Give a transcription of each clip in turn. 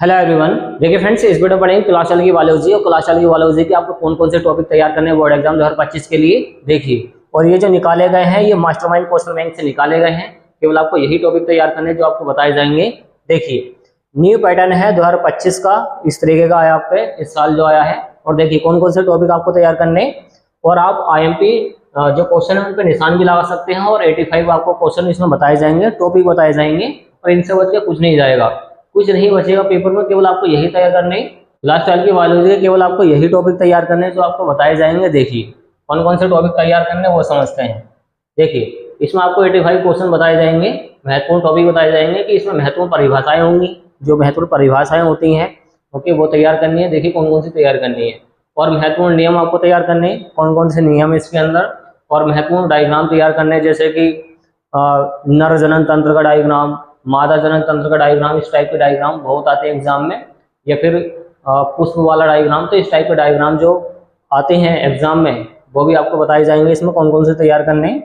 Hello everyone. देखिए friends, इस video पढ़ेंगे क्लास बायोलॉजी और क्लास बायोलॉजी के आपको कौन कौन से टॉपिक तैयार करने हैं बोर्ड एग्जाम 2025 के लिए। देखिए, और ये जो निकाले गए हैं ये मास्टरमाइंड क्वेश्चन बैंक से निकाले गए हैं। केवल आपको यही टॉपिक तैयार करने जो आपको बताए जाएंगे। देखिए, न्यू पैटर्न है 2025 का, इस तरीके का आया आप पे इस साल जो आया है। और देखिए कौन कौन से टॉपिक आपको तैयार करने, और आप IMP जो क्वेश्चन है उन पर निशान भी लगा सकते हैं। और 85 आपको क्वेश्चन इसमें बताए जाएंगे, टॉपिक बताए जाएंगे, और इनसे बच के कुछ नहीं जाएगा, कुछ नहीं बचेगा पेपर में। केवल आपको यही तैयार करने, लास्ट टाइम की बायोलॉजी के केवल आपको यही टॉपिक तैयार करने जो आपको बताए जाएंगे। देखिए कौन कौन से टॉपिक तैयार करने वो समझते हैं। देखिए, इसमें आपको 85 क्वेश्चन बताए जाएंगे, महत्वपूर्ण टॉपिक बताए जाएंगे कि इसमें महत्वपूर्ण परिभाषाएं होंगी, जो महत्वपूर्ण परिभाषाएं होती हैं ओके वो तैयार करनी है। देखिए कौन कौन सी तैयार करनी है, और महत्वपूर्ण नियम आपको तैयार करने, कौन कौन से नियम है इसके अंदर, और महत्वपूर्ण डायग्राम तैयार करने, जैसे कि नर जनन तंत्र का डायग्राम, मादा जनन तंत्र का डायग्राम, इस टाइप के डायग्राम बहुत आते हैं एग्जाम में, या फिर पुष्प वाला डायग्राम। तो इस टाइप के डायग्राम जो आते हैं एग्जाम में वो भी आपको बताए जाएंगे, इसमें कौन कौन से तैयार करने।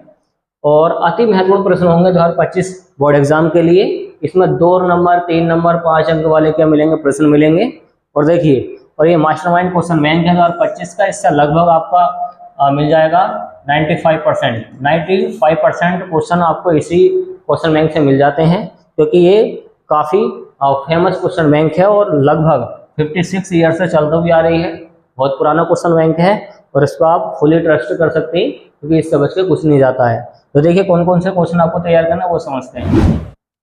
और अति महत्वपूर्ण प्रश्न होंगे 2025 बोर्ड एग्जाम के लिए। इसमें 2 नंबर, 3 नंबर, 5 अंक वाले क्या मिलेंगे, प्रश्न मिलेंगे। और देखिए, और ये मास्टरमाइंड क्वेश्चन बैंक है 2025 का, इससे लगभग आपका मिल जाएगा 95% क्वेश्चन आपको इसी क्वेश्चन बैंक से मिल जाते हैं, क्योंकि ये काफ़ी फेमस क्वेश्चन बैंक है और लगभग 56 ईयर से चलता भी आ रही है। बहुत पुराना क्वेश्चन बैंक है और इस पर आप फुली ट्रस्ट कर सकते हैं, क्योंकि इससे बच के कुछ नहीं जाता है। तो देखिए कौन कौन से क्वेश्चन आपको तैयार करना है वो समझते हैं।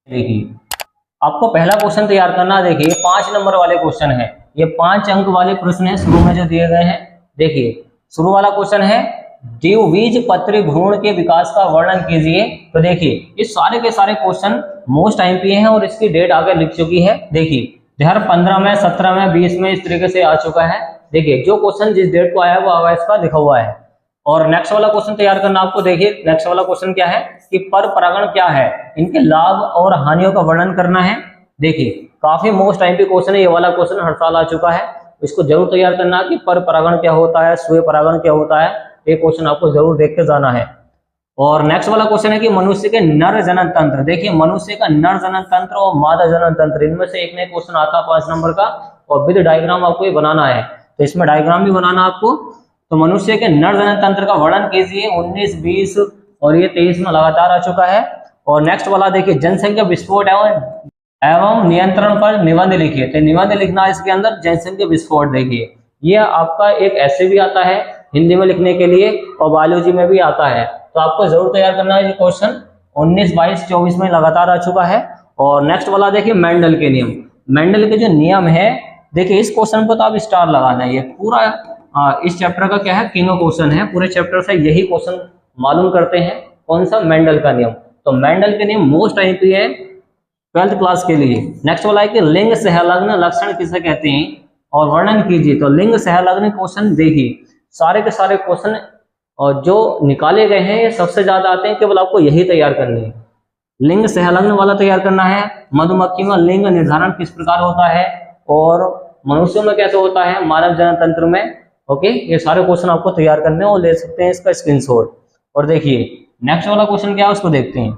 देखिए, आपको पहला क्वेश्चन तैयार करना, देखिए 5 नंबर वाले क्वेश्चन है, ये 5 अंक वाले प्रश्न है शुरू में जो दिए गए हैं। देखिए शुरू वाला क्वेश्चन है, द्विबीजपत्री भ्रूण के विकास का वर्णन कीजिए। तो देखिए ये सारे के सारे क्वेश्चन मोस्ट IMP हैं और इसकी डेट आगे लिख चुकी है। देखिए 2015 में, 17 में, 20 में इस तरीके से आ चुका है। देखिए जो क्वेश्चन जिस डेट को आया वो आगे इसका लिखा हुआ है। और नेक्स्ट वाला क्वेश्चन तैयार करना आपको। देखिए नेक्स्ट वाला क्वेश्चन क्या है कि पर परागण क्या है, इनके लाभ और हानियों का वर्णन करना है। देखिए काफी मोस्ट IMP क्वेश्चन है, ये वाला क्वेश्चन हर साल आ चुका है, इसको जरूर तैयार करना कि पर परागण क्या होता है, स्व परागण क्या होता है, ये क्वेश्चन आपको जरूर देख के जाना है। और नेक्स्ट वाला क्वेश्चन है कि मनुष्य के नर जनन तंत्र। देखिए मनुष्य का नर जनन तंत्र और मादा जनन तंत्र, इनमें से एक नया क्वेश्चन आता है 5 नंबर का, और विद डायग्राम आपको ये बनाना है। तो इसमें डायग्राम भी बनाना आपको। तो मनुष्य के नर जनन तंत्र का वर्णन कीजिए। 19, 20 और ये 23 में लगातार आ चुका है। और नेक्स्ट वाला देखिए, जनसंख्या विस्फोट एवं नियंत्रण पर निबंध लिखिए। तो निबंध लिखना इसके अंदर, जनसंख्या विस्फोट। देखिए ये आपका एक ऐसे भी आता है हिंदी में लिखने के लिए, और बायोलॉजी में भी आता है। तो आपको जरूर तैयार करना है ये क्वेश्चन। 19, 22, 24 में लगातार आ चुका है। और नेक्स्ट वाला देखिए, मेंडल के नियम। मेंडल के जो नियम है, देखिए इस क्वेश्चन पर तो आप स्टार लगाना है। ये पूरा इस चैप्टर का क्या है, तीनों क्वेश्चन है, पूरे चैप्टर से यही क्वेश्चन मालूम करते हैं। कौन सा, मेंडल का नियम। तो मेंडल के नियम मोस्ट IMP है 12th क्लास के लिए। नेक्स्ट वाला है कि लिंग सहलग्न लक्षण किसे कहते हैं और वर्णन कीजिए। तो लिंग सहलग्न क्वेश्चन देखिए सारे के सारे क्वेश्चन और जो निकाले गए हैं ये सबसे ज्यादा आते हैं, केवल आपको यही तैयार करनी है। लिंग सहलग्न वाला तैयार करना है। मधुमक्खी में लिंग निर्धारण किस प्रकार होता है, और मनुष्यों में कैसे होता है, मानव जनन तंत्र में। ओके, ये सारे क्वेश्चन आपको तैयार करने और ले सकते हैं इसका स्क्रीनशॉट। और देखिए नेक्स्ट वाला क्वेश्चन क्या है उसको देखते हैं।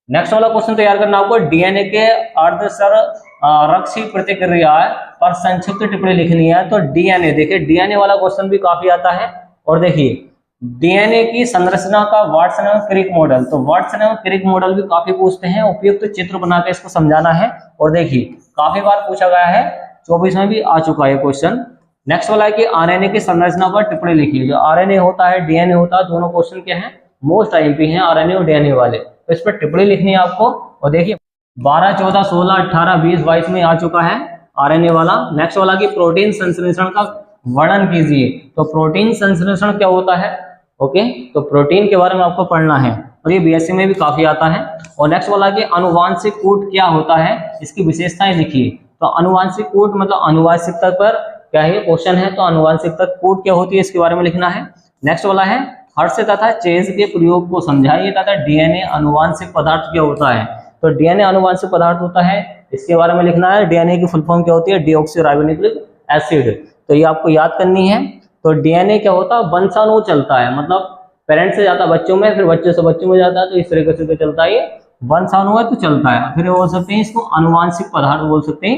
नेक्स्ट वाला क्वेश्चन तैयार करना आपको, DNA के अर्धसंरक्षी प्रतिक्रिया पर संक्षिप्त टिप्पणी लिखनी है। तो DNA, देखिए DNA वाला क्वेश्चन भी काफी आता है। और देखिए DNA की संरचना का वाटसन एवं क्रिक मॉडल। तो वाटसन एवं क्रिक मॉडल भी काफी पूछते हैं, उपयुक्त चित्र बनाकर इसको समझाना है। और देखिए काफी बार पूछा गया है, 24 में भी आ चुका है क्वेश्चन। नेक्स्ट वाला है कि RNA की संरचना पर टिप्पणी लिखिए। जो RNA होता है, DNA होता है, दोनों क्वेश्चन क्या है, मोस्ट IMP हैं RNA और DNA वाले। तो इस पर टिप्पणी लिखनी है आपको। और देखिए 12, 14, 16, 18, 20, 22 में आ चुका है RNA वाला। नेक्स्ट वाला कि प्रोटीन संश्लेषण का वर्णन कीजिए। तो प्रोटीन संश्लेषण क्या होता है, ओके, तो प्रोटीन के बारे में आपको पढ़ना है, और ये BSc में भी काफी आता है। और नेक्स्ट वाला कि अनुवांशिक कूट क्या होता है, इसकी विशेषताएं लिखिए। तो अनुवांशिक कूट मतलब अनुवांशिकता पर क्या है क्वेश्चन है, तो अनुवांशिकता कूट क्या होती है इसके बारे में लिखना है। नेक्स्ट वाला है हर्ष तथा चेज के प्रयोग को समझाइए तथा DNA अनुवांशिक पदार्थ क्या होता है। तो DNA अनुवांशिक पदार्थ होता है, इसके बारे में लिखना है। DNA की फुल फॉर्म क्या होती है, डीऑक्सीराइबोन्यूक्लिक एसिड। तो ये आपको याद करनी है। तो DNA क्या होता है, वंशाणु चलता है, मतलब पेरेंट्स से जाता है बच्चों में, फिर बच्चे से बच्चों में जाता है, तो इस तरीके से चलता है। ये वंशाणु है तो चलता है, फिर बोल सकते हैं इसको अनुवांशिक पदार्थ बोल सकते हैं।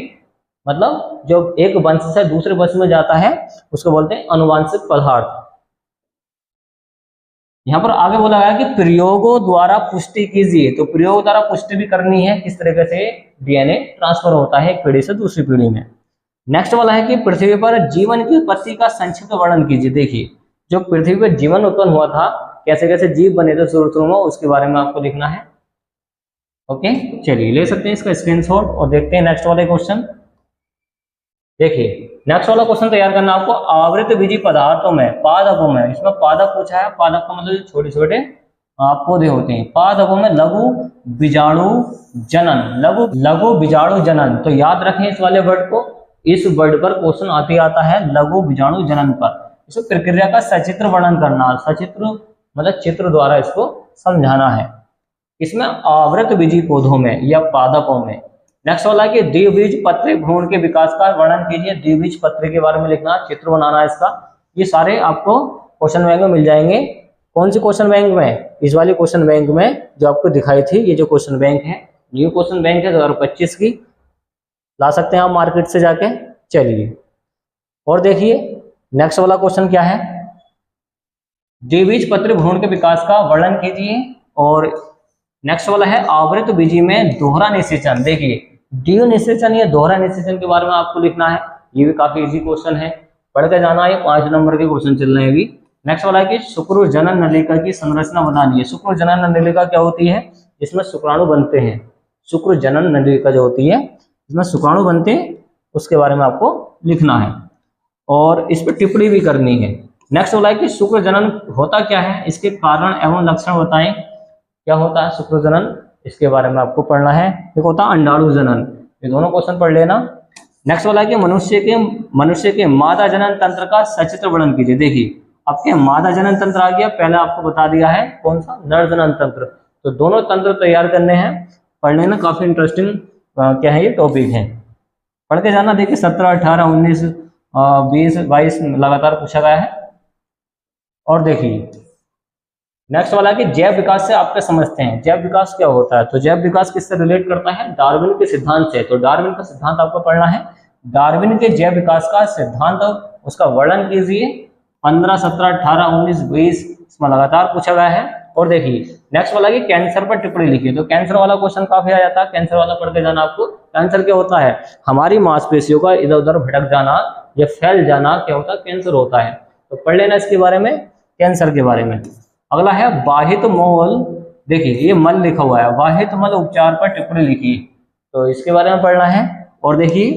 मतलब जो एक वंश से दूसरे वंश में जाता है उसको बोलते हैं अनुवांशिक पदार्थ। यहाँ पर आगे बोला गया कि प्रयोगों द्वारा पुष्टि कीजिए, तो प्रयोग द्वारा पुष्टि भी करनी है किस तरीके से डीएनए ट्रांसफर होता है एक पीढ़ी से दूसरी पीढ़ी में। नेक्स्ट वाला है कि पृथ्वी पर जीवन की उत्पत्ति का संक्षिप्त वर्णन कीजिए। देखिए जो पृथ्वी पर जीवन उत्पन्न हुआ था, कैसे कैसे जीव बने थे शुरू में, उसके बारे में आपको लिखना है। ओके, चलिए ले सकते हैं इसका स्क्रीनशॉट और देखते हैं नेक्स्ट वाले क्वेश्चन। देखिए नेक्स्ट वाला क्वेश्चन तैयार करना आपको आवृत बीजी पदार्थों में, पादपों में, इसमें पादप पूछा है। पादप का मतलब छोटे छोटे पौधे होते हैं। पादपों में लघु बीजाणु जनन, लघु बीजाणु जनन, तो याद रखें इस वाले वर्ड को, इस वर्ड पर क्वेश्चन आते आता है लघु बीजाणु जनन पर। इस प्रक्रिया का सचित्र वर्णन करना, सचित्र मतलब चित्र द्वारा इसको समझाना है। इसमें आवृत बीजी पौधों में या पादपों में। नेक्स्ट वाला है कि द्विबीज पत्र भ्रूण के विकास का वर्णन कीजिए। द्विबीज पत्र के बारे में लिखना, चित्र बनाना इसका। ये सारे आपको क्वेश्चन बैंक में मिल जाएंगे। कौन सी क्वेश्चन बैंक में? इस वाले क्वेश्चन बैंक में जो आपको दिखाई थी, ये जो क्वेश्चन बैंक है, न्यू क्वेश्चन बैंक है 2025 की, ला सकते हैं आप मार्केट से जाके। चलिए और देखिए नेक्स्ट वाला क्वेश्चन क्या है, द्विबीज पत्र भ्रूण के विकास का वर्णन कीजिए। और नेक्स्ट वाला है आवृत बीजी में दोहरा निषेचन। देखिए द्वि निषेचन या दोहरा निषेचन के बारे में आपको लिखना है। ये भी काफी इजी क्वेश्चन है, पढ़ के जाना। ये 5 नंबर के क्वेश्चन चल रहे हैं अभी। नेक्स्ट वाला है कि शुक्र जनन नलिका की संरचना बतानी है। शुक्र जनन नलिका क्या होती है? इसमें शुक्राणु बनते हैं। शुक्र जनन नलिका जो होती है इसमें शुक्राणु बनते हैं, उसके बारे में आपको लिखना है और इस पर टिप्पणी भी करनी है। नेक्स्ट वाला है कि शुक्र जनन होता क्या है, इसके कारण एवं लक्षण बताएं। क्या होता है शुक्र जनन, इसके बारे में आपको पढ़ना है। एक होता है अंडाणु जनन, ये दोनों क्वेश्चन पढ़ लेना। नेक्स्ट वाला है कि मनुष्य के मादा जनन तंत्र का सचित्र वर्णन कीजिए। देखिए आपके मादा जनन तंत्र आ गया, पहले आपको बता दिया है कौन सा, नर जनन तंत्र। तो दोनों तंत्र तैयार करने हैं, पढ़ लेना, काफी इंटरेस्टिंग क्या है ये टॉपिक है, पढ़ के जाना। देखिए 17, 18, 19, 20, 22 लगातार पूछा गया है। और देखिए नेक्स्ट वाला कि जैव विकास से आपके समझते हैं। जैव विकास क्या होता है? तो जैव विकास किससे रिलेट करता है? डार्विन के सिद्धांत से। तो डार्विन का सिद्धांत आपको पढ़ना है। डार्विन के जैव विकास का सिद्धांत, उसका वर्णन कीजिए। 15, 17, 18, 19, 20 इसमें लगातार पूछा गया है। और देखिए नेक्स्ट वाला कि कैंसर पर टिप्पणी लिखिए। तो कैंसर वाला क्वेश्चन काफी आ जाता है, कैंसर वाला पढ़ के जाना आपको। कैंसर क्या होता है? हमारी मांसपेशियों का इधर उधर भटक जाना या फैल जाना, क्या होता है? कैंसर होता है। तो पढ़ लेना इसके बारे में, कैंसर के बारे में। अगला है वाहित मल। देखिए ये मल लिखा हुआ है, वाहित मल उपचार पर टिप्पणी लिखिए, तो इसके बारे में पढ़ना है। और देखिए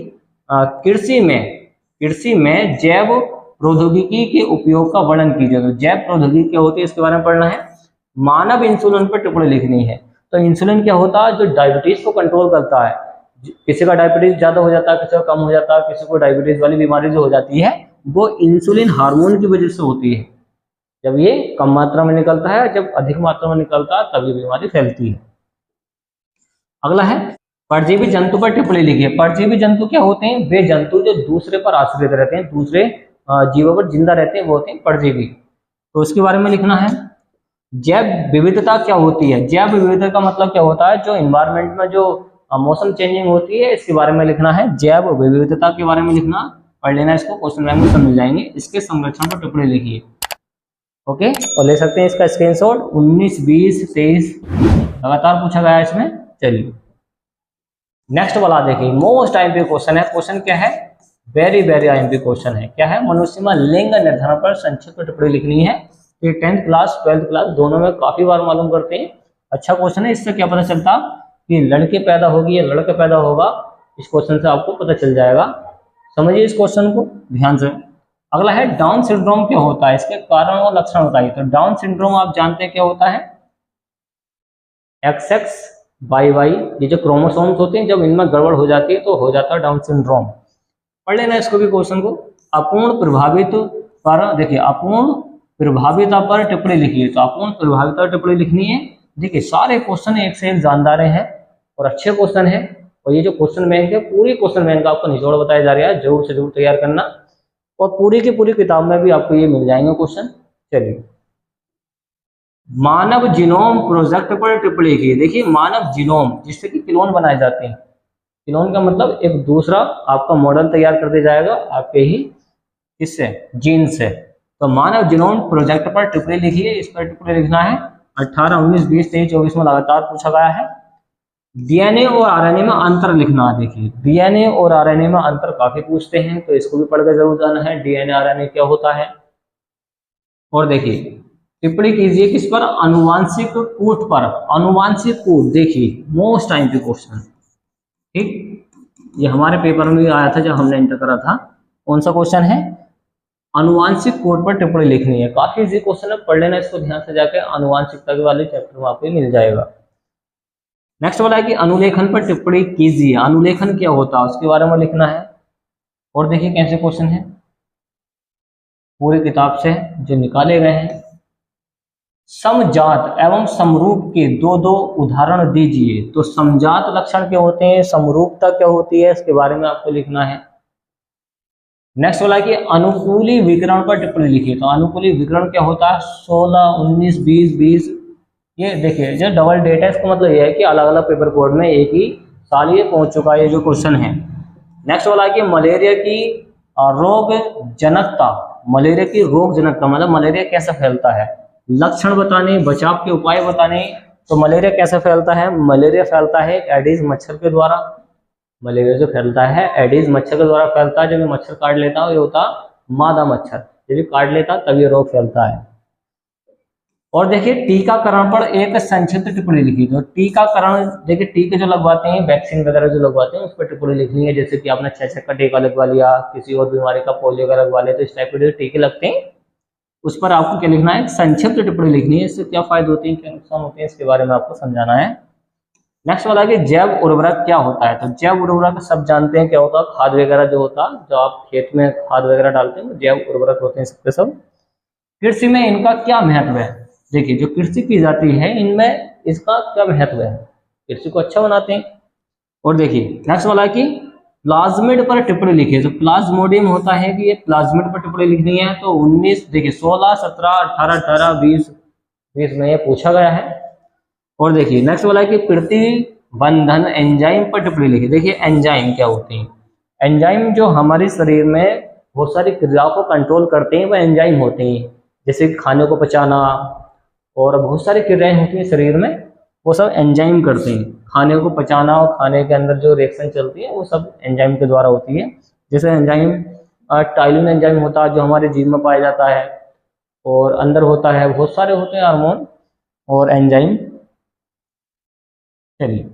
कृषि में जैव प्रौद्योगिकी के उपयोग का वर्णन कीजिए। तो जैव प्रौद्योगिकी क्या होती है, इसके बारे में पढ़ना है। मानव इंसुलिन पर टिप्पणी लिखनी है। तो इंसुलिन क्या होता है? जो डायबिटीज को कंट्रोल करता है। किसी का डायबिटीज ज्यादा हो जाता है, किसी का कम हो जाता है, किसी को डायबिटीज वाली बीमारी जो हो जाती है वो इंसुलिन हार्मोन की वजह से होती है। जब ये कम मात्रा में निकलता है, जब अधिक मात्रा में निकलता है तब ये बीमारी फैलती है। अगला है परजीवी जंतु पर टिप्पणी लिखिए। परजीवी जंतु क्या होते हैं? वे जंतु जो दूसरे पर आश्रित रहते हैं, दूसरे जीवों पर जिंदा रहते हैं, वो होते हैं परजीवी। तो उसके बारे में लिखना है। जैव विविधता क्या होती है? जैव विविधता का मतलब क्या होता है? जो इन्वायरमेंट में जो मौसम चेंजिंग होती है, इसके बारे में लिखना है। जैव विविधता के बारे में लिखना, पढ़ लेना इसको, क्वेश्चन बैंक में मिल जाएंगे। इसके संरक्षण पर टिप्पणी लिखिए। ओके, और ले सकते हैं इसका स्क्रीनशॉट। 19, 20, 23 लगातार पूछा गया है इसमें। चलिए नेक्स्ट वाला देखिए, मोस्ट आईएमपी क्वेश्चन है। क्वेश्चन क्या है? वेरी वेरी आईएमपी क्वेश्चन है। क्या है? मनुष्य में लिंग निर्धारण पर संक्षिप्त टिप्पणी लिखनी है। ये 10th क्लास 12th क्लास दोनों में काफी बार मालूम करते हैं। अच्छा क्वेश्चन है। इससे क्या पता चलता कि लड़के पैदा होगी या लड़का पैदा होगा, इस क्वेश्चन से आपको पता चल जाएगा। समझिए इस क्वेश्चन को ध्यान से। अगला है डाउन सिंड्रोम क्या होता है? इसके कारण और लक्षण बताइए। तो डाउन सिंड्रोम आप जानते हैं क्या होता है? XXYY, ये जो क्रोमोसोम्स होते हैं, जब इनमें गड़बड़ हो जाती है तो हो जाता है डाउन सिंड्रोम। पढ़ लेना इसको भी क्वेश्चन को। अपूर्ण प्रभावित पर, देखिए अपूर्ण प्रभाविता पर टिप्पणी लिखिए। तो अपूर्ण प्रभाविता पर टिप्पणी लिखनी है। देखिए सारे क्वेश्चन एक से एक जानदार हैं और अच्छे क्वेश्चन है। और ये जो क्वेश्चन बैंक है, पूरी क्वेश्चन बैंक आपको निचोड़ बताया जा रहा है, जरूर से जरूर तैयार करना। और पूरी की पूरी किताब में भी आपको ये मिल जाएंगे क्वेश्चन। चलिए मानव जीनोम प्रोजेक्ट पर टिप्पणी लिखिए। देखिए मानव जीनोम, जिससे कि क्लोन बनाए जाते हैं, क्लोन का मतलब एक दूसरा आपका मॉडल तैयार कर दिया जाएगा आपके ही इससे, जीन से। तो मानव जीनोम प्रोजेक्ट पर टिप्पणी लिखिए, इस पर टिप्पणी लिखना है। 18, 19, 20, 23, 24 में लगातार पूछा गया है। डीएनए और आरएनए में अंतर लिखना। देखिए डीएनए और आरएनए में अंतर काफी पूछते हैं, तो इसको भी पढ़ कर जरूर जाना है, डीएनए आरएनए क्या होता है। और देखिए टिप्पणी कीजिए किस पर, अनुवांशिक कूट पर। अनुवांशिक कूट देखिए मोस्ट टाइम पे क्वेश्चन, ठीक, ये हमारे पेपर में भी आया था जब हमने इंटर करा था। कौन सा क्वेश्चन है, अनुवांशिक कोड पर टिप्पणी लिखनी है। काफी इजी क्वेश्चन है, पढ़ लेना इसको ध्यान से जाके, अनुवांशिकता के वाले चैप्टर में आपको मिल जाएगा। नेक्स्ट वाला है कि अनुलेखन पर टिप्पणी कीजिए। अनुलेखन क्या होता है उसके बारे में लिखना है। और देखिए कैसे क्वेश्चन है, पूरी किताब से जो निकाले गए हैं। समजात एवं समरूप के दो दो उदाहरण दीजिए। तो समजात लक्षण क्या होते हैं, समरूपता क्या होती है, इसके बारे में आपको लिखना है। नेक्स्ट वाला कि अनुकूली विकर्ण पर टिप्पणी लिखिए। तो अनुकूली विकर्ण क्या होता है, 16, 19, 20, 20। ये देखिए जो डबल डेट है, इसका मतलब ये है कि अलग अलग पेपर कोड में एक ही साल ये पहुंच चुका है, ये जो क्वेश्चन है। नेक्स्ट वाला कि मलेरिया की रोग जनकता। मलेरिया की रोग जनकता मतलब मलेरिया कैसे फैलता है, लक्षण बताने, बचाव के उपाय बताने। तो मलेरिया कैसे फैलता है, मलेरिया फैलता है एडिस मच्छर के द्वारा। मलेरिया जो फैलता है एडिस मच्छर के द्वारा फैलता है। जब ये मच्छर काट लेता है, ये होता मादा मच्छर, जब ये काट लेता तब ये रोग फैलता है। और देखिए टीकाकरण पर एक संक्षिप्त टिप्पणी लिखी। तो टीकाकरण देखिए टीके जो लगवाते हैं, वैक्सीन वगैरह जो लगवाते हैं, उस पर टिप्पणी लिखनी है। जैसे कि आपने 6 का टीका लगवा लिया, किसी और बीमारी का पोलियो का लगवा लिया, तो इस टाइप के जो टीके लगते हैं उस पर आपको क्या लिखना है, संक्षिप्त टिप्पणी लिखनी है। इससे क्या फायदे होते हैं, क्या नुकसान होते हैं, इसके बारे में आपको समझाना है। नेक्स्ट वाला कि जैव उर्वरक क्या होता है। तो जैव उर्वरक सब जानते हैं क्या होता है, खाद वगैरह जो होता है, जो आप खेत में खाद वगैरह डालते हैं, जैव उर्वरक होते हैं सबके सब। कृषि में इनका क्या महत्व है। देखिए जो कृषि की जाती है इनमें इसका क्या महत्व है, कृषि को अच्छा बनाते हैं। और देखिए नेक्स्ट वाला कि प्लाज्मिड पर टिप्पणी लिखिए। तो प्लाज्मोडियम होता है कि ये प्लाज्मिड पर टिप्पणी लिखनी है। तो 19 देखिए 16, 17, 18, 18, 20 में ये पूछा गया है। और देखिए नेक्स्ट वाला है कि प्रतिबंधन एंजाइम पर टिप्पणी लिखिए। देखिए एंजाइम क्या होते हैं, एंजाइम जो हमारे शरीर में बहुत सारी क्रियाओं को कंट्रोल करते हैं, वह एंजाइम होते हैं। जैसे खाने को पचाना और बहुत सारी क्रियाएं होती हैं शरीर में, वो सब एंजाइम करते हैं। खाने को पचाना और खाने के अंदर जो रिएक्शन चलती है वो सब एंजाइम के द्वारा होती है। जैसे एंजाइम टाइलिन एंजाइम होता है जो हमारे जीव में पाया जाता है, और अंदर होता है, बहुत सारे होते हैं हार्मोन और एंजाइम। चलिए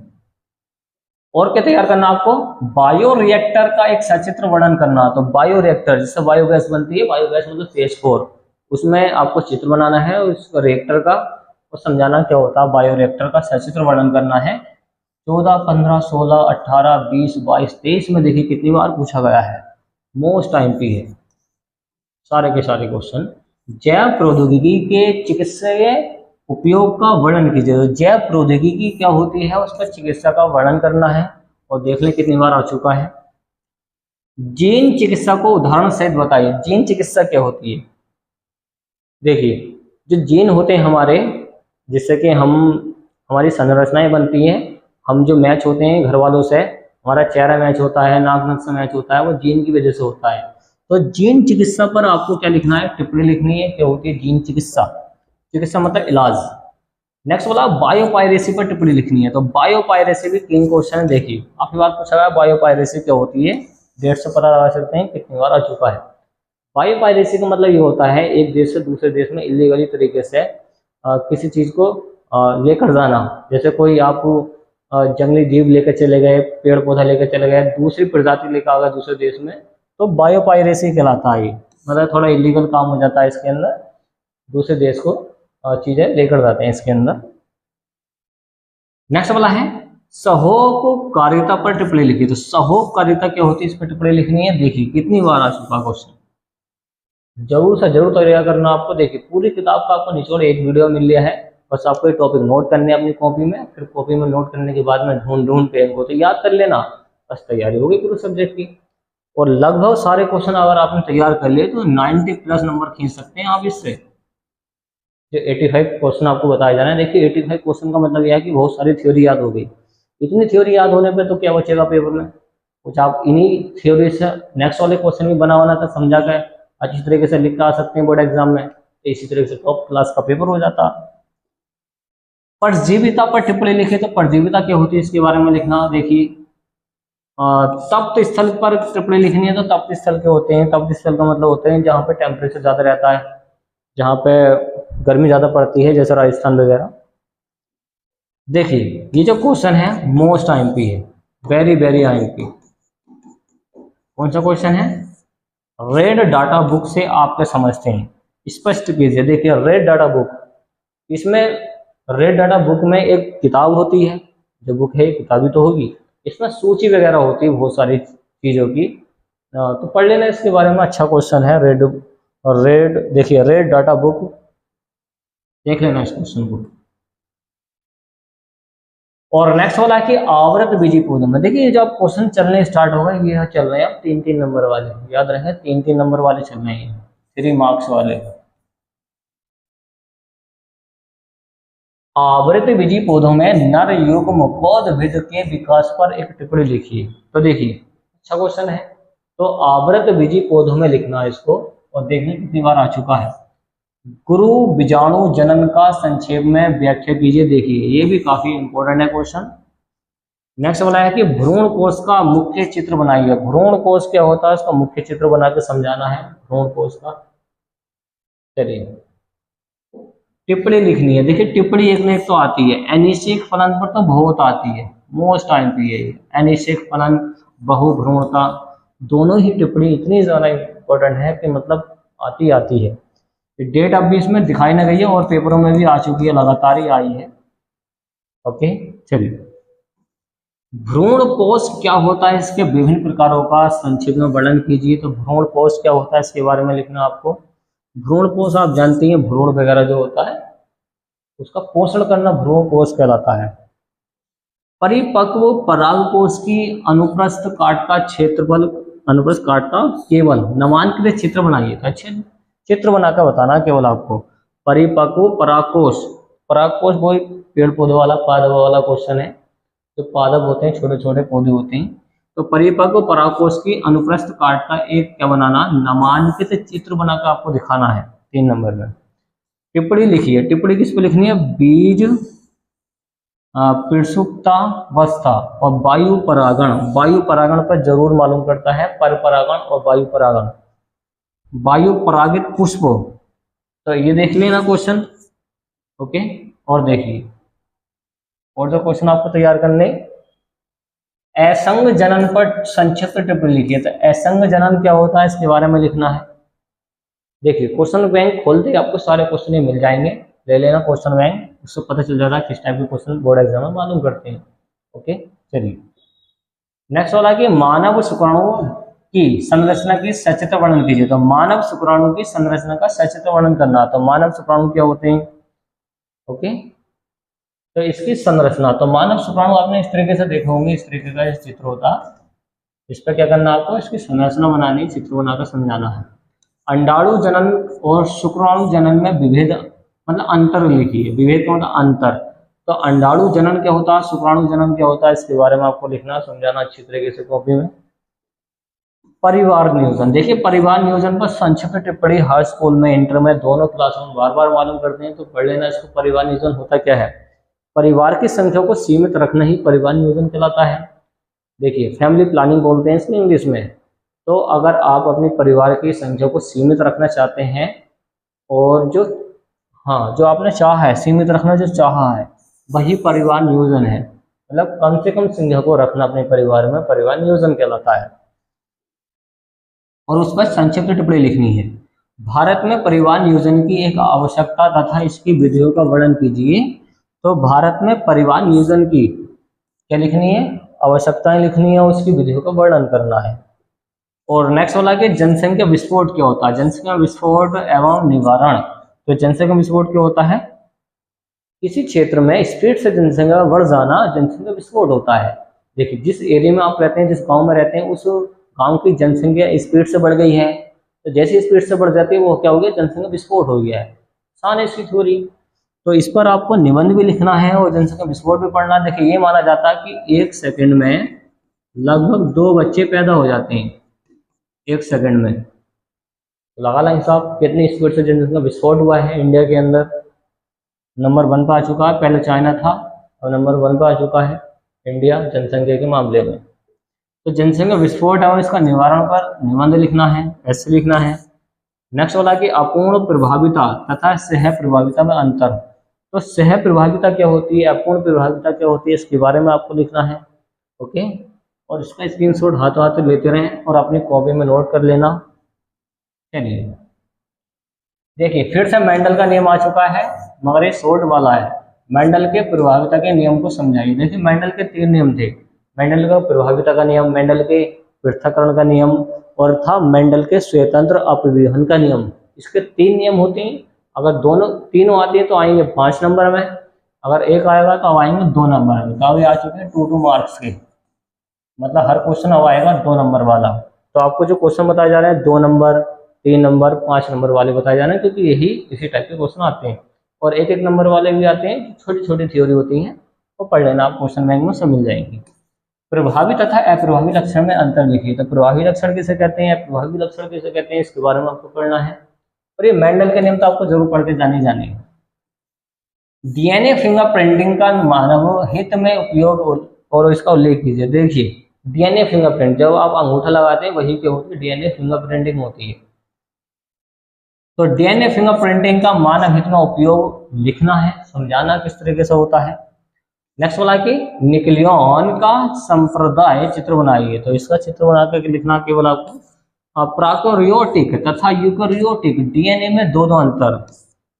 और क्या तैयार करना आपको, बायोरिएक्टर का एक सचित्र वर्णन करना। तो बायोरिएक्टर जिससे बायोगैस बनती है, बायोगैस मतलब CH4, उसमें आपको चित्र बनाना है उस रिएक्टर का और समझाना क्या होता है। बायोरिएक्टर का सचित्र वर्णन करना है। 14, 15, 16, 18, 20, 22, 23 में देखिए कितनी बार पूछा गया है, मोस्ट टाइम पे है सारे के सारे क्वेश्चन। जैव प्रौद्योगिकी के चिकित्सीय उपयोग का वर्णन कीजिए। तो जैव प्रौद्योगिकी क्या होती है, उसका चिकित्सा का वर्णन करना है। और देख लें कितनी बार आ चुका है। जीन चिकित्सा को उदाहरण सहित बताइए। जीन चिकित्सा क्या होती है। देखिए जो जीन होते हैं हमारे, जिससे कि हमारी संरचनाएं बनती हैं, हम जो मैच होते हैं घर वालों से, हमारा चेहरा मैच होता है, नाक नक से मैच होता है, वो जीन की वजह से होता है। तो जीन चिकित्सा पर आपको क्या लिखना है, टिप्पणी लिखनी है। क्या होती है जीन चिकित्सा, चिकित्सा मतलब इलाज। नेक्स्ट वाला बायोपायरेसी पर टिप्पणी लिखनी है। तो बायोपायरेसी भी 3 क्वेश्चन है। देखिए काफी बार पूछा गया बायोपायरेसी क्या होती है, डेट से पता लगा सकते हैं कितनी बार आ चुका है। बायोपायरेसी का मतलब ये होता है एक देश से दूसरे देश में इलीगली तरीके से किसी चीज को लेकर जाना। जैसे कोई आप जंगली जीव लेकर चले गए, पेड़ पौधा लेकर चले गए, दूसरी प्रजाति लेकर आ गए दूसरे देश में, तो बायोपायरेसी कहलाता है। मतलब थोड़ा इलीगल काम हो जाता है इसके अंदर, दूसरे देश को चीजें लेकर जाते हैं इसके अंदर। नेक्स्ट वाला है सहोपकारिता पर टिप्पणी लिखी। तो सहोपकारिता क्या होती है, इस पर टिप्पणी लिखनी है। देखिए कितनी बार आ चुका क्वेश्चन, जरूर से जरूर तैयार करना आपको। देखिए पूरी किताब का आपको निचोड़ एक वीडियो मिल लिया है, बस आपको ये टॉपिक नोट करने अपनी कॉपी में, फिर कॉपी में नोट करने के बाद में ढूंढ ढूंढ पेन को तो याद कर लेना, बस तैयारी होगी पूरे सब्जेक्ट की। और लगभग सारे क्वेश्चन अगर आपने तैयार कर लिए तो 90+ नंबर खींच सकते हैं आप इससे। जो 85 क्वेश्चन आपको बताया जा रहा है, देखिए 85 क्वेश्चन का मतलब यह है कि बहुत सारी थ्योरी याद हो गई। इतनी थ्योरी याद होने पे तो क्या बचेगा पेपर में। कुछ आप इन्हीं थ्योरी से नेक्स्ट वाले क्वेश्चन भी बना बना कर समझा कर अच्छी तरीके से लिख कर आ सकते हैं बोर्ड एग्जाम में, तो इसी तरीके से टॉप क्लास का पेपर हो जाता। परजीविता पर टिप्पणी लिखे, तो परजीविता क्या होती है इसके बारे में लिखना। देखिए तप्त स्थल पर टिप्पणी लिखनी है, तो तप्त स्थल के होते हैं, तप्त स्थल का मतलब होते हैं जहाँ पे टेम्परेचर ज़्यादा रहता है, जहाँ पे गर्मी ज़्यादा पड़ती है, जैसे राजस्थान वगैरह। देखिए ये जो क्वेश्चन है मोस्ट आईएमपी है, वेरी वेरी आईएमपी। कौन सा क्वेश्चन है? रेड डाटा बुक से आप क्या समझते हैं, स्पष्ट कीजिए। देखिए रेड डाटा बुक, इसमें रेड डाटा बुक में एक किताब होती है, जो बुक है किताबी तो होगी, इसमें सूची वगैरह होती है बहुत सारी चीज़ों की, तो पढ़ लेना इसके बारे में। अच्छा क्वेश्चन है रेड रेड देखिए रेड डाटा बुक, देख लेना इस क्वेश्चन को। और नेक्स्ट वाला है कि आवृत बीजी पौधों में। देखिए जब क्वेश्चन चलने स्टार्ट होगा, ये चल रहे हैं अब 3-3 नंबर वाले, याद रखें 3-3 नंबर वाले चल रहे हैं, 3 मार्क्स वाले। आवृत बीजी पौधों में नर युग्म पौधविद के विकास पर एक टिप्पणी लिखिए। तो देखिए अच्छा क्वेश्चन है, तो आवृत बीजी पौधों में लिखना है इसको, और देखिए कितनी बार आ चुका है। गुरु बीजाणु जनन का संक्षेप में व्याख्या कीजिए। देखिए ये भी काफी इंपॉर्टेंट है क्वेश्चन। नेक्स्ट वाला है कि भ्रूण कोश का मुख्य चित्र बनाइए। भ्रूण कोश क्या होता है, इसका मुख्य चित्र बना के समझाना है भ्रूण कोश का। चलिए टिप्पणी लिखनी है। देखिए टिप्पणी एक न एक तो आती है, अनिश्चित फलन पर तो बहुत आती है, मोस्ट आईएमपी है। अनिश्चित फलन, बहुभ्रूणता, दोनों ही टिप्पणी इतनी ज्यादा इंपॉर्टेंट है कि मतलब आती आती है। डेट अभी इसमें दिखाई ना गई है और पेपरों में भी आ चुकी है, लगातार ही आई है। ओके चलिए, भ्रूण कोश क्या होता है, इसके विभिन्न प्रकारों का संक्षिप्त में वर्णन कीजिए। तो भ्रूण कोश क्या होता है इसके बारे में लिखना आपको। भ्रूण कोश आप जानती हैं, भ्रूण वगैरह जो होता है उसका पोषण करना भ्रूण कोश कहलाता है। परिपक्व परागकोश की अनुप्रस्थ काट का क्षेत्रफल, अनुप्रस्थ काट का केवल नामांकित चित्र बनाइए। तो अच्छे चित्र बनाकर बताना केवल आपको। परिपक्व परागकोश, परागकोश वो पेड़ पौधों वाला पादप वाला क्वेश्चन है, जो पादप होते हैं छोटे छोटे पौधे होते हैं। तो परिपक्व परागकोश की अनुप्रस्थ काट का एक क्या बनाना, नामांकित चित्र बनाकर आपको दिखाना है 3 नंबर में। टिप्पणी लिखिए। टिप्पणी किस पे लिखनी है? बीज प्रसुप्तावस्था और वायु परागण। वायु परागण पर जरूर मालूम करता है, पर परागण और वायु परागण। वायु परागित पुष्प, तो ये देख लेना क्वेश्चन। ओके और देखिए और जो क्वेश्चन आपको तैयार करने, असंग जनन पर संक्षिप्त टिप्पणी लिखिए। तो असंग जनन क्या होता है इसके बारे में लिखना है। देखिए क्वेश्चन बैंक खोलते ही आपको सारे क्वेश्चन ही मिल जाएंगे, ले लेना क्वेश्चन बैंक, उससे पता चल जाएगा किस टाइप के क्वेश्चन बोर्ड एग्जाम में मालूम करते हैं। ओके चलिए नेक्स्ट वाला कि मानव शुक्राणु की संरचना की सचित्र वर्णन कीजिए। तो मानव शुक्राणु की संरचना का सचित्र वर्णन करना। तो मानव शुक्राणु क्या होते हैं? ओके तो इसकी संरचना, तो मानव शुक्राणु आपने इस तरीके से देखे होंगे, इस तरीके का चित्र होता, इस पर क्या करना आपको, इसकी संरचना बनानी, चित्र बनाकर समझाना है। अंडाणु जनन और शुक्राणु जनन में विभेद मतलब अंतर लिखिए। विभेद का मतलब अंतर। तो अंडाणु जनन क्या होता है, शुक्राणु जनन क्या होता है, इसके बारे में आपको लिखना समझाना अच्छी तरीके से कॉपी में। परिवार नियोजन, देखिए परिवार नियोजन पर संक्षिप्त टिप्पणी हर स्कूल में, इंटर में, दोनों क्लासों में बार बार मालूम करते हैं, तो पढ़ लेना इसको। परिवार नियोजन होता क्या है? परिवार की संख्या को सीमित रखना ही परिवार नियोजन कहलाता है। देखिए फैमिली प्लानिंग बोलते हैं इसमें इंग्लिश में। तो अगर आप अपने परिवार की संख्या को सीमित रखना चाहते हैं, और जो जो आपने चाहा है सीमित रखना, जो चाहा है वही परिवार नियोजन है। मतलब कम से कम संख्या को रखना अपने परिवार में परिवार नियोजन कहलाता है। और उस पर संक्षिप्त टिप्पणी लिखनी है। भारत में परिवार नियोजन की एक आवश्यकता तथा इसकी विधियों का वर्णन कीजिए। तो भारत में परिवार नियोजन की क्या लिखनी है? आवश्यकताएं लिखनी है, उसकी विधियों का वर्णन करना है। और नेक्स्ट वाला कि जनसंख्या विस्फोट क्या होता है? जनसंख्या विस्फोट एवं निवारण। तो जनसंख्या विस्फोट क्या होता है? किसी क्षेत्र में स्पीड से जनसंख्या बढ़ जाना जनसंख्या विस्फोट होता है। देखिए जिस एरिया में आप रहते हैं, जिस गांव में रहते हैं, उस गांव की जनसंख्या स्पीड से बढ़ गई है, तो जैसी स्पीड से बढ़ जाती है वो क्या हो गया? जनसंख्या विस्फोट हो गया है। आसान है इसकी थ्योरी। तो इस पर आपको निबंध भी लिखना है और जनसंख्या विस्फोट भी पढ़ना। देखिए ये माना जाता है कि 1 सेकंड में लगभग 2 बच्चे पैदा हो जाते हैं 1 सेकंड में। तो लगा ला हिसाब कितनी स्पीड से जनसंख्या विस्फोट हुआ है इंडिया के अंदर। नंबर 1 पर आ चुका है, पहले चाइना था और नंबर 1 पर आ चुका है इंडिया जनसंख्या के मामले में। तो जनसंख्या विस्फोट है और इसका निवारण पर निबंध लिखना है, ऐसे लिखना है। नेक्स्ट वाला कि अपूर्ण प्रभाविता तथा सह प्रभाविता में अंतर। तो सह प्रभाविता क्या होती है, अपूर्ण प्रभाविता क्या होती है, इसके बारे में आपको लिखना है। ओके, और इसका स्क्रीनशॉट हाथों हाथ लेते रहें और अपनी कॉपी में नोट कर लेना। चलिए देखिए फिर से मेंडल का नियम आ चुका है, मगर ये शॉर्ट वाला है। मेंडल के प्रभाविता के नियम को समझाइए। देखिए मेंडल के 3 नियम थे। मेंडल का प्रभाविता का नियम, मेंडल के पृथक्करण का नियम और था मेंडल के स्वतंत्र अपव्यूहन का नियम। इसके 3 नियम होते हैं। अगर दोनों तीनों आती है तो आएंगे 5 नंबर में, अगर एक आएगा तो अब आएंगे 2 नंबर में। तो अभी आ चुके हैं 2 मार्क्स के, मतलब हर क्वेश्चन अब आएगा 2 नंबर वाला। तो आपको जो क्वेश्चन बताए जा रहे हैं 2 नंबर, 3 नंबर, 5 नंबर वाले बताए जा रहे हैं, क्योंकि यही इसी टाइप के क्वेश्चन आते हैं। और 1-1 नंबर वाले भी आते हैं, छोटी छोटी थ्योरी होती हैं, वो पढ़ लेना, आप क्वेश्चन बैंक में सब मिल जाएंगी। प्रभावी तथा अप्रभावी लक्षण में अंतर लिखिए। तो प्रभावी लक्षण किसे कहते हैं, अप्रभावी लक्षण किसे कहते हैं, इसके बारे में आपको पढ़ना है। और ये मेंडल के नियम तो आपको जरूर पढ़ के जाने। डीएनए फिंगरप्रिंटिंग का मानव हित में उपयोग और इसका उल्लेख कीजिए। देखिए डीएनए फिंगरप्रिंट, जब आप अंगूठा लगाते हैं वही क्या होती है, डीएनए फिंगरप्रिंटिंग होती है। तो डीएनए फिंगरप्रिंटिंग का मानव हित में उपयोग लिखना है, समझाना किस तरीके से होता है। नेक्स्ट वाला कि न्यूक्लियन का संप्रदाय चित्र बनाइए। तो इसका चित्र बना करके लिखना केवल आपको प्रोकैरियोटिक तथा यूकैरियोटिक डीएनए में 2 अंतर।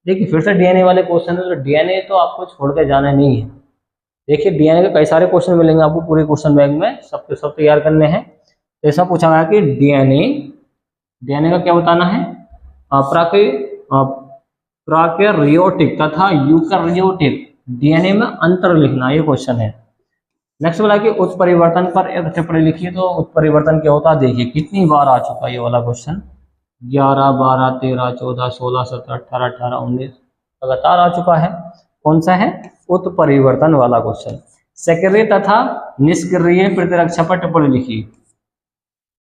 देखिए फिर से डीएनए वाले क्वेश्चन है, तो डीएनए तो आपको छोड़ के जाना नहीं है। देखिए डीएनए के कई सारे क्वेश्चन मिलेंगे आपको पूरे क्वेश्चन बैंक में, सबके सब तैयार करने हैं। तो ऐसा पूछा गया कि डीएनए का क्या बताना है, प्रोकैरियोटिक तथा यूकैरियोटिक डीएनए में अंतर लिखना, ये क्वेश्चन है। नेक्स्ट वाला कि उत्परिवर्तन पर एक टिप्पणी लिखिए। तो उत्परिवर्तन क्या होता है, देखिए कितनी बार आ चुका है ये वाला क्वेश्चन, 11, 12, 13, 14, 16, 17, 18, 18, 19 लगातार आ चुका है। कौन सा है, उत्परिवर्तन वाला क्वेश्चन। सक्रिय तथा निष्क्रिय प्रतिरक्षा पर टिप्पणी लिखिए।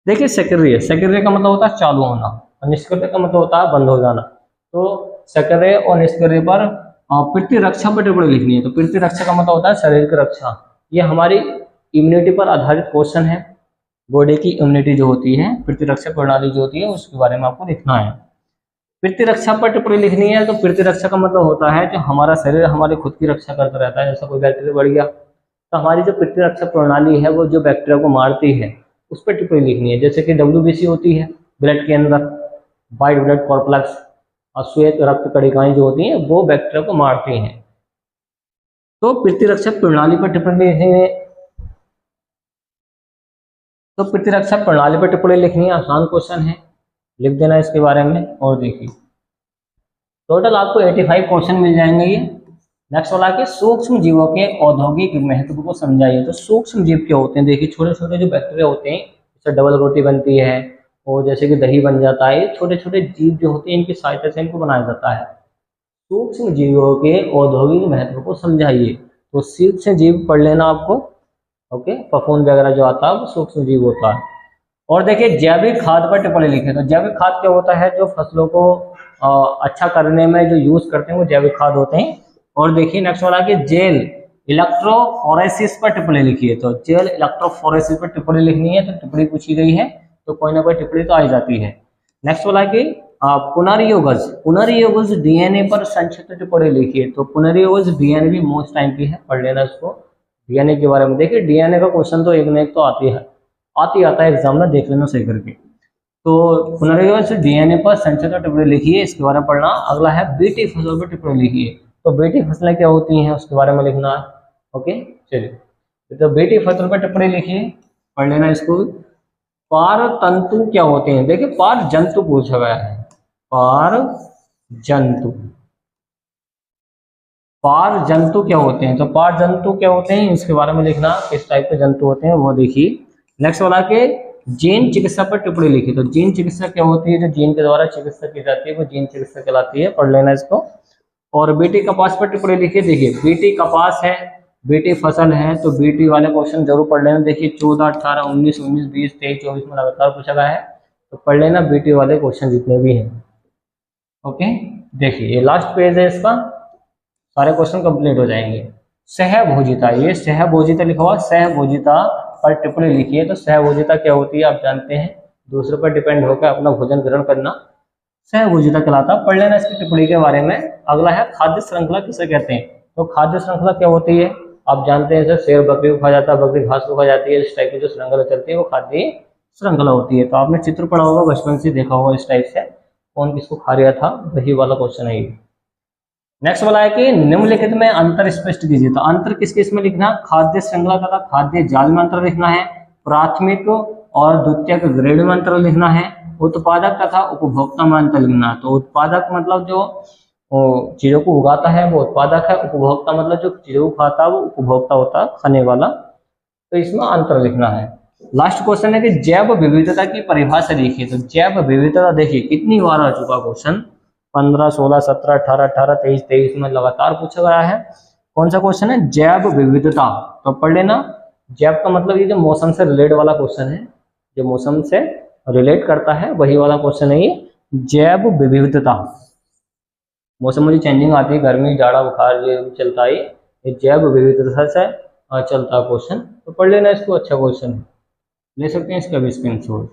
देखिए सक्रिय का मतलब होता है चालू होना और निष्क्रिय का मतलब होता है बंद हो जाना। तो सक्रिय और निष्क्रिय पर प्रतिरक्षा पर टिप्पणी लिखनी है। तो प्रतिरक्षा का मतलब होता है शरीर की रक्षा। ये हमारी इम्यूनिटी पर आधारित क्वेश्चन है। बॉडी की इम्यूनिटी जो होती है, प्रतिरक्षा प्रणाली जो होती है, उसके बारे में आपको लिखना है। प्रतिरक्षा पर टिप्पणी लिखनी है। तो प्रतिरक्षा का मतलब होता है जो हमारा शरीर हमारी खुद की रक्षा करता रहता है। जैसा कोई बैक्टीरिया बढ़ गया तो हमारी जो प्रतिरक्षा प्रणाली है वो जो बैक्टीरिया को मारती है उस पर टिप्पणी लिखनी है। जैसे कि WBC होती है ब्लड के अंदर, वाइट ब्लड कॉर्पलेक्स, और श्वेत रक्त कणिकाएं जो होती हैं वो बैक्टीरिया को मारती हैं। तो प्रतिरक्षा प्रणाली पर टिप्पणी लिखेंगे। तो प्रतिरक्षा प्रणाली पर टिप्पणी लिखनी है, आसान क्वेश्चन है, लिख देना इसके बारे में। और देखिए टोटल आपको 85 क्वेश्चन मिल जाएंगे ये। नेक्स्ट वाला कि सूक्ष्म जीवों के औद्योगिक महत्व को समझाइए। तो सूक्ष्म जीव क्या होते हैं, देखिए छोटे छोटे जो बैक्टीरिया होते हैं, जैसे डबल रोटी बनती है और जैसे कि दही बन जाता है, छोटे छोटे जीव जो होते हैं इनकी सहायता से इनको बनाया जाता है। सूक्ष्म जीवों के औद्योगिक महत्व को समझाइए। तो सूक्ष्म जीव पढ़ लेना आपको। ओके, फफूंद वगैरह जो आता है वो सूक्ष्म जीव होता है। और देखिए जैविक खाद पर टिप्पणी लिखे। तो जैविक खाद क्या होता है, जो फसलों को अच्छा करने में जो यूज करते हैं वो जैविक खाद होते हैं। और देखिए नेक्स्ट वाला कि जेल इलेक्ट्रोफोरेसिस पर टिप्पणी लिखिए। तो जेल इलेक्ट्रोफोरेसिस पर टिप्पणी लिखनी है। तो टिप्पणी पूछी गई है तो कोई ना कोई टिप्पणी तो आ जाती है। नेक्स्ट वाला कि पुनर्योगज डीएनए पर संक्षिप्त टिप्पणी लिखिए। तो पुनर्योगज डीएनए भी मोस्ट टाइम की है, पढ़ लेना इसको। डीएनए के बारे में देखिए डीएनए का क्वेश्चन तो एक न एक तो आता है एग्जाम में, देख लेना सही करके। तो पुनर्योगज डीएनए पर संक्षिप्त टिप्पणी लिखिए, इसके बारे में पढ़ना। अगला है बीटी फसल पर टिप्पणी लिखिए। तो बेटी फसलें क्या होती हैं उसके बारे में लिखना है। ओके चलिए, तो बेटी फसल पर टिप्पणी लिखिए, पढ़ लेना इसको। पार तंतु क्या होते हैं, देखिए पार जंतु पूछा गया है। पार जंतु क्या होते हैं। तो पार जंतु क्या होते हैं इसके बारे में लिखना, किस टाइप के जंतु होते हैं वो देखिए। नेक्स्ट वाला के जीन चिकित्सा पर टिप्पणी लिखी। तो जीन चिकित्सा क्या होती है, जो जीन के द्वारा चिकित्सा की जाती है वो जीन चिकित्सा कहलाती है, पढ़ लेना इसको। और बीटी कपास पर टिप्पणी लिखिए। देखिए बीटी कपास है, बीटी फसल है, तो बीटी वाले क्वेश्चन जरूर पढ़ लेना। देखिए 14, 18, 19, 20, 23, 24 में लगातार पूछा गया है, तो पढ़ लेना बीटी वाले क्वेश्चन जितने भी हैं। ओके, देखिए ये लास्ट पेज है इसका, सारे क्वेश्चन कंप्लीट हो जाएंगे। सहभोजिता, ये सहभोजिता लिखा हुआ, सहभोजिता पर टिप्पणी लिखिए। तो सहभोजिता क्या होती है आप जानते हैं, दूसरे पर डिपेंड होकर अपना भोजन ग्रहण करना सहभोजिता कहलाता। पढ़ लेना इसकी टिप्पणी के बारे में। अगला है खाद्य श्रृंखला किसे कहते हैं। तो खाद्य श्रृंखला क्या होती है आप जानते हैं, जैसे शेर बकरी को खा जाता है, बकरी घास को खा जाती है, इस टाइप की जो श्रृंखला चलती है वो खाद्य श्रृंखला होती है। तो आपने चित्र पढ़ा होगा, बचपन से देखा होगा इस टाइप से, कौन किसको खा रहा था, वही वाला क्वेश्चन है ये। नेक्स्ट वाला है कि निम्नलिखित में अंतर स्पष्ट कीजिए। तो अंतर किस किस में लिखना, खाद्य श्रृंखला तथा खाद्य जाल में अंतर लिखना है, प्राथमिक और द्वितीयक ग्रेड में अंतर लिखना है, उत्पादक तथा उपभोक्ता में अंतर लिखना। तो उत्पादक मतलब जो चीजों को उगाता है वो उत्पादक है, उपभोक्ता मतलब जो चीजों को खाता है वो उपभोक्ता होता है, खाने वाला। तो इसमें अंतर लिखना है। लास्ट क्वेश्चन है कि जैव विविधता की परिभाषा लिखिए। तो जैव विविधता देखिए कितनी बार आ चुका क्वेश्चन, 15, 16, 17, 18, 18, 23, 23 में लगातार पूछा गया है। कौन सा क्वेश्चन है, जैव विविधता। तो पढ़ लेना। जैव का मतलब ये जो मौसम से रिलेट वाला क्वेश्चन है, जो मौसम से रिलेट करता है वही वाला क्वेश्चन है ये, जैव विविधता। मौसम में चेंजिंग आती है, गर्मी, जाड़ा, बुखार ये चलता है, ये जैव विविधता से चलता है क्वेश्चन। तो पढ़ लेना इसको, अच्छा क्वेश्चन है, ले सकते हैं इसका भी स्क्रीनशॉट।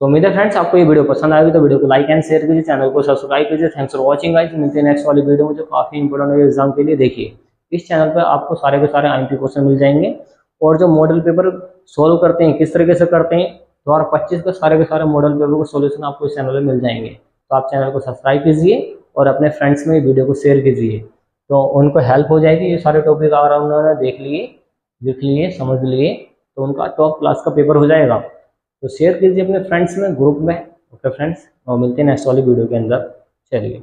तो उम्मीद है फ्रेंड्स आपको ये वीडियो पसंद आएगी, तो वीडियो को लाइक एंड शेयर कीजिए, चैनल को सब्सक्राइब कीजिए। थैंक्स फॉर वॉचिंग गाइस, मिलते हैं नेक्स्ट वाली वीडियो में जो काफी इंपॉर्टेंट है एग्जाम के लिए। देखिए इस चैनल पर आपको सारे के सारे आईएमपी क्वेश्चन मिल जाएंगे, और जो मॉडल पेपर सोल्व करते हैं किस तरीके से करते हैं, 2025 के सारे मॉडल पेपर को सोल्यूशन आपको इस चैनल में मिल जाएंगे। तो आप चैनल को सब्सक्राइब कीजिए और अपने फ्रेंड्स में वीडियो को शेयर कीजिए, तो उनको हेल्प हो जाएगी। ये सारे टॉपिक अगर उन्होंने देख लिए, लिख लिए, समझ लिए, तो उनका टॉप क्लास का पेपर हो जाएगा। तो शेयर कीजिए अपने फ्रेंड्स में, ग्रुप में। ओके फ्रेंड्स, और मिलते हैं नेक्स्ट वाली वीडियो के अंदर। चलिए।